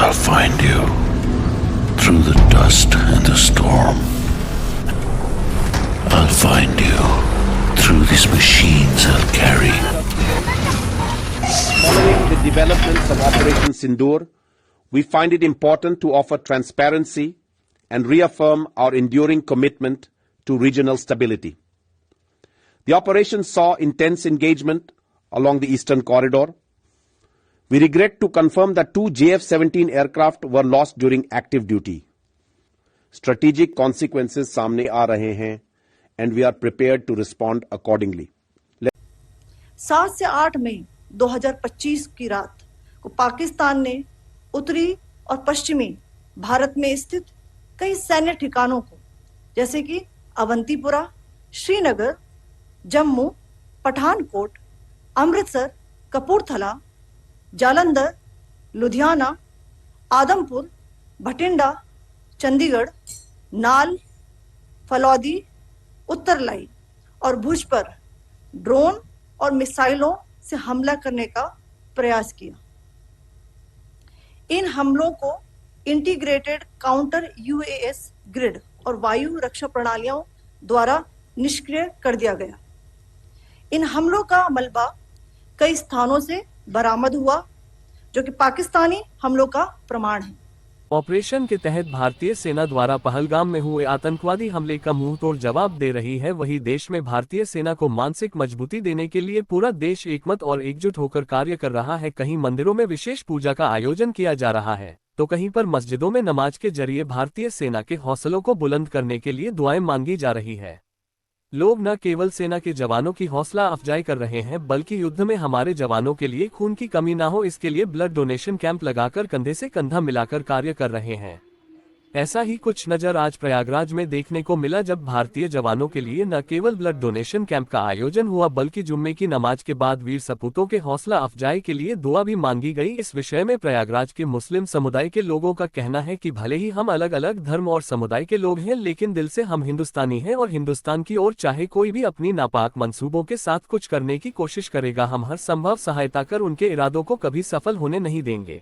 I'll find you through the dust and the storm. I'll find you through these machines I'll carry. Following the developments of Operation Sindoor, we find it important to offer transparency and reaffirm our enduring commitment to regional stability. The operation saw intense engagement along the Eastern Corridor. We regret to confirm that 2 JF-17 aircraft were lost during active duty. Strategic consequences सामने आ रहे हैं and we are prepared to respond accordingly. 7 से 8 मई 2025 की रात को पाकिस्तान ने उत्तरी और पश्चिमी भारत में स्थित कई सैन्य ठिकानों को जैसे कि अवंतीपुरा, श्रीनगर, जम्मू, पठानकोट, अमृतसर, कपूरथला, जालंधर, लुधियाना, आदमपुर, भटिंडा, चंडीगढ़, नाल, फलौदी, उत्तरलाई और भुज पर ड्रोन और मिसाइलों से हमला करने का प्रयास किया। इन हमलों को इंटीग्रेटेड काउंटर यूएस ग्रिड और वायु रक्षा प्रणालियों द्वारा निष्क्रिय कर दिया गया। इन हमलों का मलबा कई स्थानों से बरामद हुआ जो कि पाकिस्तानी हमलों का प्रमाण है। ऑपरेशन के तहत भारतीय सेना द्वारा पहलगाम में हुए आतंकवादी हमले का मुंहतोड़ जवाब दे रही है। वहीं देश में भारतीय सेना को मानसिक मजबूती देने के लिए पूरा देश एकमत और एकजुट होकर कार्य कर रहा है। कहीं मंदिरों में विशेष पूजा का आयोजन किया जा रहा है तो कहीं पर मस्जिदों में नमाज के जरिए भारतीय सेना के हौसलों को बुलंद करने के लिए दुआएं मांगी जा रही है। लोग न केवल सेना के जवानों की हौसला अफजाई कर रहे हैं बल्कि युद्ध में हमारे जवानों के लिए खून की कमी ना हो इसके लिए ब्लड डोनेशन कैंप लगाकर कंधे से कंधा मिलाकर कार्य कर रहे हैं। ऐसा ही कुछ नजर आज प्रयागराज में देखने को मिला जब भारतीय जवानों के लिए न केवल ब्लड डोनेशन कैंप का आयोजन हुआ बल्कि जुम्मे की नमाज के बाद वीर सपूतों के हौसला अफजाई के लिए दुआ भी मांगी गई। इस विषय में प्रयागराज के मुस्लिम समुदाय के लोगों का कहना है कि भले ही हम अलग अलग धर्म और समुदाय के लोग हैं लेकिन दिल से हम हिंदुस्तानी हैं और हिंदुस्तान की ओर चाहे कोई भी अपनी नापाक मंसूबों के साथ कुछ करने की कोशिश करेगा हम हर संभव सहायता कर उनके इरादों को कभी सफल होने नहीं देंगे।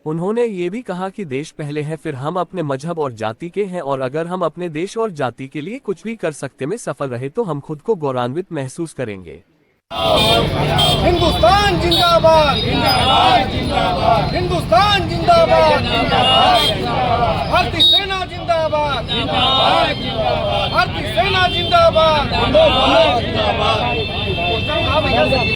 उन्होंने ये भी कहा कि देश पहले है फिर हम अपने मजहब और जाति के हैं और अगर हम अपने देश और जाति के लिए कुछ भी कर सकते में सफल रहे तो हम खुद को गौरवान्वित महसूस करेंगे। हिंदुस्तान जिंदाबाद, हिंदुस्तान जिंदाबाद, भारतीय सेना जिंदाबाद, भारतीय सेना जिंदाबाद।